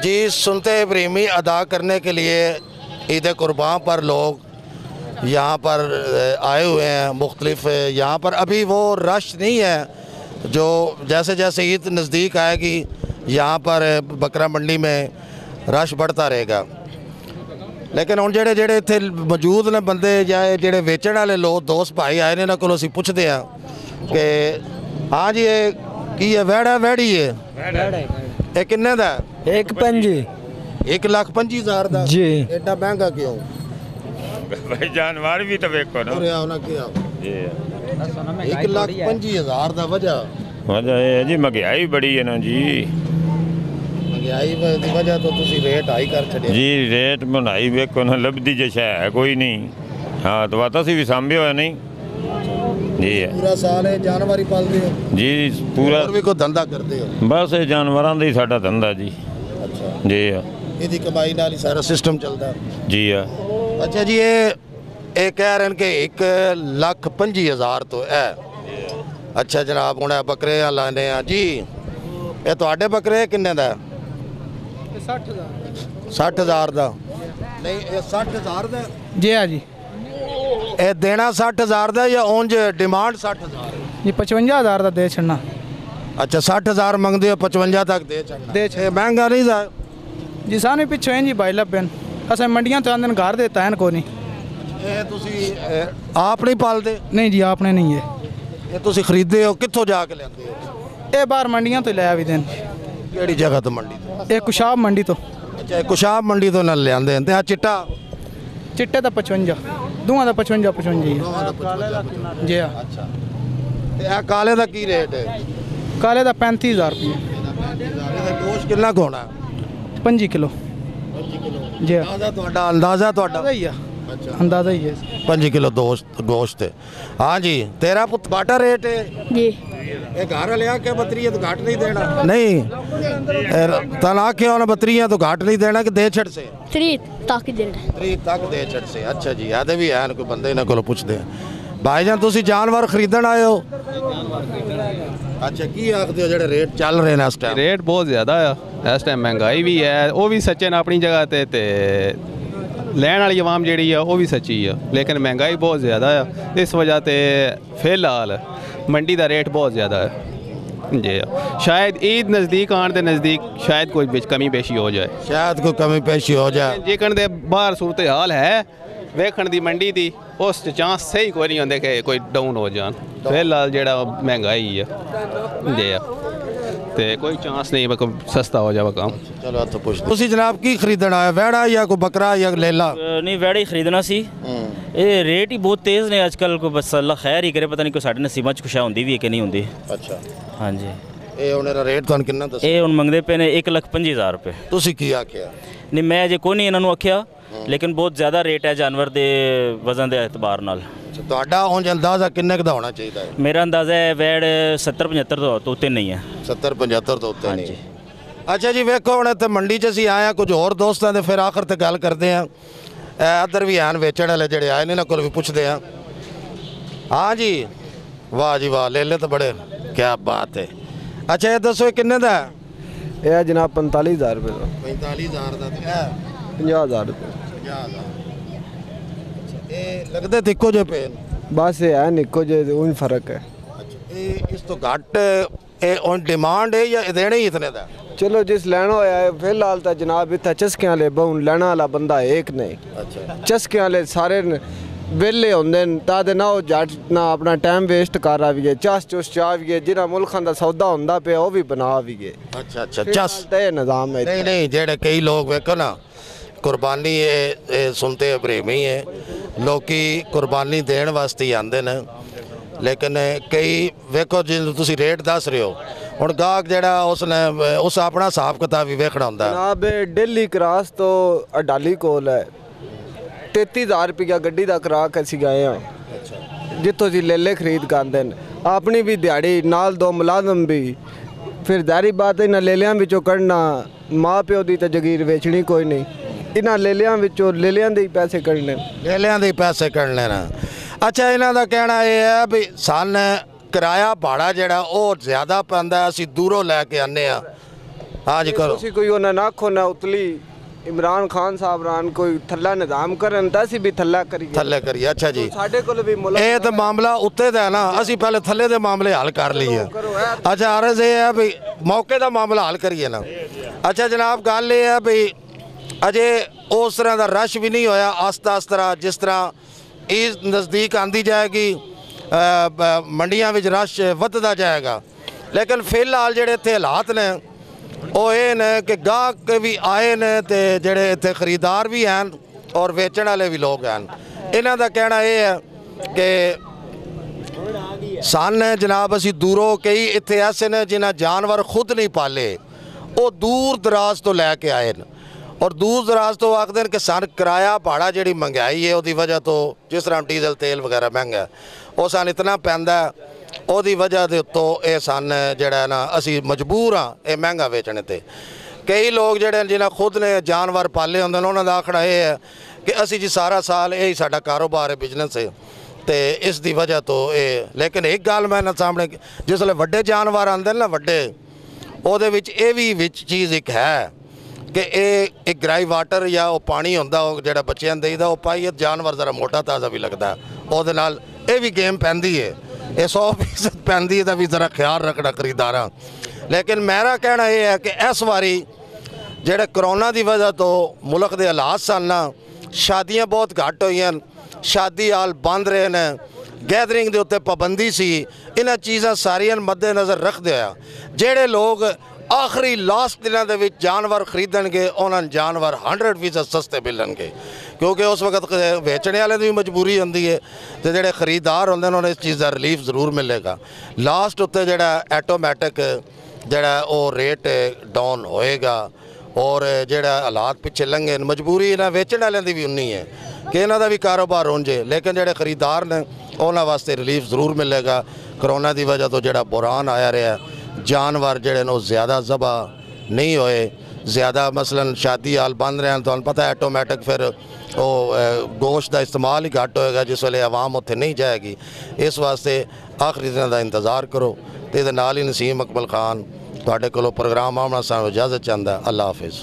जी सुनते इब्राहिमी अदा करने के लिए ईद कुर्बान पर लोग यहाँ पर आए हुए हैं। मुख्तलिफ यहाँ पर अभी वो रश नहीं है जो जैसे जैसे ईद नज़दीक आएगी यहाँ पर बकरा मंडी में रश बढ़ता रहेगा। लेकिन हुण जेड़े जेड़े इत्थे मौजूद ने बंदे या जेड़े वेचण वाले लोग दोस्त भाई आए ने इन्हां कोलों असीं पुछदे हां कि हाँ जी ये की है वैड़ा वैड़ी है ये किन्ने दा? 1,25,000 दा जी। एडा महंगा क्यों? भाई जानवर भी तो देखो ना। 1,25,000 दा वजह है जी महंगाई बड़ी है ना जी। महंगाई दी वजह तो तुसी रेट हाई कर छड़िया जी। रेट बनाई वेखो ना लभदी जे शै है कोई नहीं। हाँ तो वाता सी भी सांभे होया नहीं जी। पूरा साल है जानवर ही पालते हो जी पूरा और भी कोई धंधा करते हो? बस ये जानवरां दा ही साडा धंधा जी। अच्छा जी ਇਹਦੀ ਕਮਾਈ ਨਾਲ ਹੀ ਸਾਰਾ ਸਿਸਟਮ ਚੱਲਦਾ जी ਅੱਛਾ ਜੀ ਇਹ ਕਹਿ ਰਹੇ ਨੇ ਕਿ 1,25,000 ਤੋਂ ਹੈ। ਅੱਛਾ ਜਨਾਬ ਹੁਣ ਇਹ ਬੱਕਰੇ ਲਾਣੇ ਆ ਜੀ ਇਹ ਤੁਹਾਡੇ ਬੱਕਰੇ ਕਿੰਨੇ ਦਾ? 60,000 ਦਾ ਨਹੀਂ ਇਹ 60,000 ਦਾ जी हाँ जी। ਇਹ ਦੇਣਾ 60,000 ਦਾ ਜਾਂ ਉਂਝ ਡਿਮਾਂਡ 60,000 ये 55,000 का दे छड़ना। ਅੱਛਾ 60,000 ਮੰਗਦੇ ਹੋ 55 ਤੱਕ ਦੇ ਛੱਡਣਾ दे ਇਹ ਮਹਿੰਗਾ ਨਹੀਂ ਦਾ जी सानू पिछो जी भाई लभन असें मंडियां तो आंदे घर देता है को नहीं। ਇਹ ਤੁਸੀਂ ਆਪ ਨਹੀਂ ਪਾਲਦੇ? नहीं जी आपने नहीं है ਇਹ ਤੁਸੀਂ ਖਰੀਦਦੇ ਹੋ ਕਿੱਥੋਂ ਜਾ ਕੇ ਲੈਂਦੇ ਹੋ? ये बाहर मंडियां तो लिया भी देन। ਕਿਹੜੀ ਜਗ੍ਹਾ ਤੋਂ ਮੰਡੀ ਤੋਂ? ये कुशाब मंडी तो ਅੱਛਾ ਇਹ ਕੁਸ਼ਾਬ ਮੰਡੀ ਤੋਂ ਨਾਲ ਲਿਆਂਦੇ ਨੇ ਤੇ ਆ ਚਿੱਟਾ चिट्टे का 55 दोवां का 55 जी जी हाँ। ਅੱਛਾ ਤੇ ਇਹ ਕਾਲੇ ਦਾ ਕੀ ਰੇਟ ਹੈ? काले का 35,000 रुपये ਇਹਦਾ ਗੋਸ਼ਤ ਕਿੰਨਾ ਕੁ ਹੋਣਾ? 25 किलो जी हाँ। ਅੰਦਾਜ਼ਾ ਤੁਹਾਡਾ अंदाजा ही है अंदाजा ही है 5 ਕਿਲੋ ਗੋਸ਼ਤ ਹੈ। हाँ जी तेरा पुत बाटा रेट है जी ये घर लिया के बतरिया तो घाट नहीं देना नहीं तना के उन्हें बतरिया तो घाट नहीं देना कि दे छड़ से 3 ताकि दे रहा 3 तक दे छड़ से। अच्छा जी आदे भी है कोई बंदे इन्हों को पूछते हैं भाईजान तुसी जानवर खरीदण आए हो? अच्छा की आखते हो जेडे रेट चल रहे हैं इस टाइम? रेट बहुत ज़्यादा है इस टाइम महंगाई भी है वो भी सच्चे ने अपनी जगह ते लैन वाली आवाम जी है वो भी सच्ची है लेकिन महंगाई बहुत ज़्यादा है इस वजह से फिलहाल मंडी का रेट बहुत ज़्यादा है जी। शायद ईद नज़दीक आने के नज़दीक शायद कोई कमी पेशी हो जाए शायद कोई कमी पेशी हो जाए जेकन दे बाहर सूरत हाल है वेखण दी मंडी दी उस चांस सही कोई नहीं होंदे कि कोई डाउन हो जान। फिलहाल जेड़ा महंगाई है जी ते कोई चांस नहीं कोई सस्ता हो जाए काम। चलो तो पूछ तुसी जनाब की खरीदण आया वैड़ा या कोई बकरा या लेला? नहीं वैड़ा ही खरीदना सी। ये रेट ही बहुत तेज़ ने आजकल को बस अल्लाह खैर ही करे पता नहीं कोई साढ़े नसीबां च कुछ होंदी भी है कि नहीं होंदी। अच्छा हाँ जी ये उन्हें रेट तुहानू किन्ना दस? ये हुण मंगदे पे ने 1,25,000 रुपये। तुसी की आखिया? नहीं मैं अजे कोई नहीं इन्होंने आख्या लेकिन बहुत ज़्यादा रेट है जानवर के वजन के एतबार नाल। ਤੁਹਾਡਾ ਉਂਝ ਅੰਦਾਜ਼ਾ ਕਿੰਨੇ ਕੁ ਦਾ ਹੋਣਾ ਚਾਹੀਦਾ ਹੈ? मेरा अंदाज़ा है वैड़ 70-75 तो उत्ते नहीं है। 70-75 ਤੋਂ ਉੱਤੇ हाँ ਨਹੀਂ। जी ਅੱਛਾ ਜੀ ਵੇਖੋ ਹੁਣ ਇੱਥੇ ਮੰਡੀ 'ਚ ਅਸੀਂ ਆਏ ਹਾਂ ਕੁਝ ਹੋਰ ਦੋਸਤਾਂ ਦੇ ਫਿਰ ਆਖਰ ਤੇ ਗੱਲ ਕਰਦੇ ਹਾਂ। ਇੱਧਰ ਵੀ ਆਣ ਵੇਚਣ ਵਾਲੇ ਜਿਹੜੇ ਆਏ ਨੇ ਇਹਨਾਂ ਕੋਲ ਵੀ ਪੁੱਛਦੇ ਹਾਂ। ਹਾਂ ਜੀ ਵਾਹ ਜੀ ਵਾਹ ਲੈ ਤਾਂ ਬੜੇ ਕੀ ਬਾਤ ਹੈ। ਅੱਛਾ ਇਹ ਦੱਸੋ ਇਹ ਕਿੰਨੇ ਦਾ? ਇਹ ਜਨਾਬ 45,000 रुपये ਦਾ। 45,000 ਦਾ ਤੇ ਇਹ 50,000 रुपये 50,000 ਇਹ ਲੱਗਦੇ ਤੇ ਇੱਕੋ ਜਿਹੇ ਪਏ ਨੇ? बस ये है निको जो उन फर्क है। ਅੱਛਾ ਇਹ ਇਸ ਤੋਂ ਘੱਟ ਇਹ ਔਨ ਡਿਮਾਂਡ ਹੈ ਜਾਂ ਦੇਣੇ ਹੀ ਇਤਨੇ ਦਾ? चलो जिस लैना होया है फिलहाल तो जनाब इतना चस्के वाले बहु लैना वाला बंदा एक नहीं। ਅੱਛਾ चस्के वाले सारे वेले होंगे तादे ना जट ना अपना टाइम वेस्ट कर आविए चस चुस चाविए जिन्हें मुल्कों का सौदा होंदा पे वो भी बना आविए। ਅੱਛਾ ਅੱਛਾ ਚਸ तो ये निज़ाम है। नहीं नहीं जेड़े कई लोग वेखो ना कुर्बानी ये सुनते इब्राहिमी है लोग कुर्बानी देने वास्ते ही आते हैं लेकिन कई वेखो जिन तुसी रेट दस रहे हो हुण गाहक जेड़ा उसने उस अपना हिसाब किताब भी वेखना होंदा है। जनाब डेली क्रॉस तो अडाली कोल है 33,000 रुपया गड्डी का कराक असी गए हाँ जितों जी लेले खरीद के आते हैं अपनी भी दिहाड़ी नाल 2 मुलाजम भी फिर जारी बात है इन्होंने लेलियां विचों कढ़ना माँ प्यो की तो जगीर वेचनी कोई नहीं इन्होंने लेलियां विचों लेलियां दे ही पैसे कढ़ने लेलियां दे पैसे कढ़ने ना। अच्छा इन्हों का कहना यह है भी सन किराया भाड़ा जोड़ा वो ज़्यादा पैंदा असी दूरों लैके आने हाँ जी करो। ਤੁਸੀਂ ਕੋਈ ਉਹਨਾਂ ਨਾ ਆਖੋ ਨਾ ਉਤਲੀ ਇਮਰਾਨ ਖਾਨ ਸਾਹਿਬ ਰਾਂ ਕੋਈ ਥੱਲਾ ਨਿਜ਼ਾਮ ਕਰਨ ਤਾਂ ਅਸੀਂ ਵੀ ਥੱਲਾ ਕਰੀਏ थले करिए। अच्छा जी, ਸਾਡੇ ਕੋਲ ਵੀ ਮੁਲਕ ਇਹ ਤਾਂ ਮਾਮਲਾ ਉੱਤੇ ਦਾ ਹੈ ਨਾ, ਅਸੀਂ ਪਹਿਲੇ ਥੱਲੇ ਦੇ ਮਾਮਲੇ ਹੱਲ ਕਰ ਲਈਏ। ਅੱਛਾ ਅਰਜ਼ ਇਹ ਹੈ ਵੀ ਮੌਕੇ ਦਾ ਮਾਮਲਾ ਹੱਲ ਕਰੀਏ ਨਾ। ਅੱਛਾ ਜਨਾਬ, ਗੱਲ ਇਹ ਹੈ ਵੀ ਅਜੇ ਉਸ ਤਰ੍ਹਾਂ ਦਾ ਰਸ਼ ਵੀ ਨਹੀਂ ਹੋਇਆ। ਆਸਤਾ ਆਸਤਾ ਜਿਸ ਤਰ੍ਹਾਂ ਈਦ ਨਜ਼ਦੀਕ ਆਂਦੀ ਜਾਏਗੀ ਮੰਡੀਆਂ ਵਿੱਚ ਰਸ਼ ਵੱਧਦਾ ਜਾਏਗਾ। ਲੇਕਿਨ ਫਿਲਹਾਲ ਜਿਹੜੇ ਇੱਥੇ ਹਾਲਾਤ ਨੇ ਉਹ ਇਹ ਨੇ ਕਿ ਗਾਹਕ ਵੀ ਆਏ ਨੇ ਤੇ ਜਿਹੜੇ ਇੱਥੇ ਖਰੀਦਾਰ ਵੀ ਹਨ ਔਰ ਵੇਚਣ ਵਾਲੇ ਵੀ ਲੋਕ ਹਨ। ਇਹਨਾਂ ਦਾ ਕਹਿਣਾ ਇਹ ਹੈ ਕਿ ਸਨ ਜਨਾਬ ਅਸੀਂ ਦੂਰੋਂ ਕਈ ਇੱਥੇ ਐਸੇ ਨੇ ਜਿਨ੍ਹਾਂ ਜਾਨਵਰ ਖੁਦ ਨਹੀਂ ਪਾਲੇ, ਉਹ ਦੂਰ ਦਰਾਜ਼ ਤੋਂ ਲੈ ਕੇ ਆਏ ਨੇ ਔਰ ਦੂਰ ਦਰਾਜ਼ ਤੋਂ ਆਖਦੇ ਨੇ ਕਿ ਸਨ ਕਿਰਾਇਆ ਭਾੜਾ ਜਿਹੜੀ ਮਹਿੰਗਾਈ ਹੈ ਉਹਦੀ ਵਜ੍ਹਾ ਤੋਂ, ਜਿਸ ਤਰ੍ਹਾਂ ਡੀਜ਼ਲ ਤੇਲ ਵਗੈਰਾ ਮਹਿੰਗਾ ਉਹ ਸਨ ਇਤਨਾ ਪੈਂਦਾ, ਉਹਦੀ ਵਜ੍ਹਾ ਦੇ ਉੱਤੋਂ ਇਹ ਸਨ ਜਿਹੜਾ ਨਾ ਅਸੀਂ ਮਜਬੂਰ ਹਾਂ ਇਹ ਮਹਿੰਗਾ ਵੇਚਣ ਤੇ। ਕਈ ਲੋਕ ਜਿਹੜੇ ਜਿਨ੍ਹਾਂ ਖੁਦ ਨੇ ਜਾਨਵਰ ਪਾਲੇ ਹੁੰਦੇ ਨੇ ਉਹਨਾਂ ਦਾ ਆਖਣਾ ਇਹ ਹੈ ਕਿ ਅਸੀਂ ਜੀ ਸਾਰਾ ਸਾਲ ਇਹ ਹੀ ਸਾਡਾ ਕਾਰੋਬਾਰ ਹੈ, ਬਿਜ਼ਨਸ ਹੈ ਤੇ ਇਸ ਦੀ ਵਜ੍ਹਾ ਤੋਂ ਇਹ। ਲੇਕਿਨ ਇੱਕ ਗੱਲ ਮੈਂ ਨਾ ਸਾਹਮਣੇ, ਜਿਸ ਵੇਲੇ ਵੱਡੇ ਜਾਨਵਰ ਆਉਂਦੇ ਨੇ ਨਾ ਵੱਡੇ, ਉਹਦੇ ਵਿੱਚ ਇਹ ਵੀ ਵਿੱਚ ਚੀਜ਼ ਇੱਕ ਹੈ ਕਿ ਇਹ ਇੱਕ ਗ੍ਰਾਈ ਵਾਟਰ ਜਾਂ ਉਹ ਪਾਣੀ ਹੁੰਦਾ ਉਹ ਜਿਹੜਾ ਬੱਚਿਆਂ ਨੂੰ ਦੇਈਦਾ ਉਹ ਪਾਈਏ, ਜਾਨਵਰ ਜ਼ਰਾ ਮੋਟਾ ਤਾਜ਼ਾ ਵੀ ਲੱਗਦਾ, ਉਹਦੇ ਨਾਲ ਇਹ ਵੀ ਗੇਮ ਪੈਂਦੀ ਹੈ, ਇਹ 100% ਪੈਂਦੀ ਹੈ, ਦਾ ਵੀ ਜ਼ਰਾ ਖਿਆਲ ਰੱਖਣਾ ਖਰੀਦਾਰਾਂ। ਲੇਕਿਨ ਮੇਰਾ ਕਹਿਣਾ ਇਹ ਹੈ ਕਿ ਇਸ ਵਾਰੀ ਜਿਹੜੇ ਕਰੋਨਾ ਦੀ ਵਜ੍ਹਾ ਤੋਂ ਮੁਲਕ ਦੇ ਹਾਲਾਤ ਸਨ ਨਾ, ਸ਼ਾਦੀਆਂ ਬਹੁਤ ਘੱਟ ਹੋਈਆਂ, ਸ਼ਾਦੀ ਹਾਲ ਬੰਦ ਰਹੇ ਨੇ, ਗੈਦਰਿੰਗ ਦੇ ਉੱਤੇ ਪਾਬੰਦੀ ਸੀ, ਇਹਨਾਂ ਚੀਜ਼ਾਂ ਸਾਰੀਆਂ ਮੱਦੇ ਨਜ਼ਰ ਰੱਖਦੇ ਹੋਇਆ ਜਿਹੜੇ ਲੋਕ ਆਖਰੀ ਲਾਸਟ ਦਿਨਾਂ ਦੇ ਵਿੱਚ ਜਾਨਵਰ ਖਰੀਦਣਗੇ ਉਹਨਾਂ ਨੂੰ ਜਾਨਵਰ 100% ਸਸਤੇ ਮਿਲਣਗੇ, ਕਿਉਂਕਿ ਉਸ ਵਕਤ ਵੇਚਣੇ ਵਾਲੇ ਦੀ ਵੀ ਮਜਬੂਰੀ ਹੁੰਦੀ ਹੈ ਤੇ ਜਿਹੜੇ ਖਰੀਦਾਰ ਹੁੰਦੇ ਨੇ ਉਹਨਾਂ ਨੂੰ ਇਸ ਚੀਜ਼ ਦਾ ਰਿਲੀਫ ਜ਼ਰੂਰ ਮਿਲੇਗਾ। ਲਾਸਟ ਉੱਤੇ ਜਿਹੜਾ ਆਟੋਮੈਟਿਕ ਜਿਹੜਾ ਉਹ ਰੇਟ ਡਾਊਨ ਹੋਏਗਾ ਔਰ ਜਿਹੜਾ ਹਾਲਾਤ ਪਿੱਛੇ ਲੰਘੇ ਮਜਬੂਰੀ ਇਹਨਾਂ ਵੇਚਣ ਵਾਲਿਆਂ ਦੀ ਵੀ ਉਨੀ ਹੈ ਕਿ ਇਹਨਾਂ ਦਾ ਵੀ ਕਾਰੋਬਾਰ ਹੋਣ ਜੇ, ਲੇਕਿਨ ਜਿਹੜੇ ਖਰੀਦਾਰ ਨੇ ਉਹਨਾਂ ਵਾਸਤੇ ਰਿਲੀਫ ਜ਼ਰੂਰ ਮਿਲੇਗਾ। ਕਰੋਨਾ ਦੀ ਵਜ੍ਹਾ ਤੋਂ ਜਿਹੜਾ ਬੁਹਰਾਨ ਆਇਆ ਰਿਹਾ, ਜਾਨਵਰ ਜਿਹੜੇ ਨੇ ਉਹ ਜ਼ਿਆਦਾ ਜ਼ਬਾ ਨਹੀਂ ਹੋਏ, ਜ਼ਿਆਦਾ ਮਸਲਨ ਸ਼ਾਦੀ ਹਾਲ ਬੰਦ ਰਹੇ, ਤੁਹਾਨੂੰ ਪਤਾ ਆਟੋਮੈਟਿਕ ਫਿਰ ਉਹ ਗੋਸ਼ਤ ਦਾ ਇਸਤੇਮਾਲ ਹੀ ਘੱਟ ਹੋਏਗਾ ਜਿਸ ਵੇਲੇ ਆਵਾਮ ਉੱਥੇ ਨਹੀਂ ਜਾਏਗੀ। ਇਸ ਵਾਸਤੇ ਆਖਰੀ ਦਿਨਾਂ ਦਾ ਇੰਤਜ਼ਾਰ ਕਰੋ। ਤੇ ਇਹਦੇ ਨਾਲ ਹੀ ਨਸੀਮ ਅਕਮਲ ਖਾਨ ਤੁਹਾਡੇ ਕੋਲੋਂ ਪ੍ਰੋਗਰਾਮ ਆਉਣਾ ਸਾਨੂੰ ਇਜਾਜ਼ਤ ਚਾਹੁੰਦਾ। ਅੱਲਾ ਹਾਫਿਜ਼।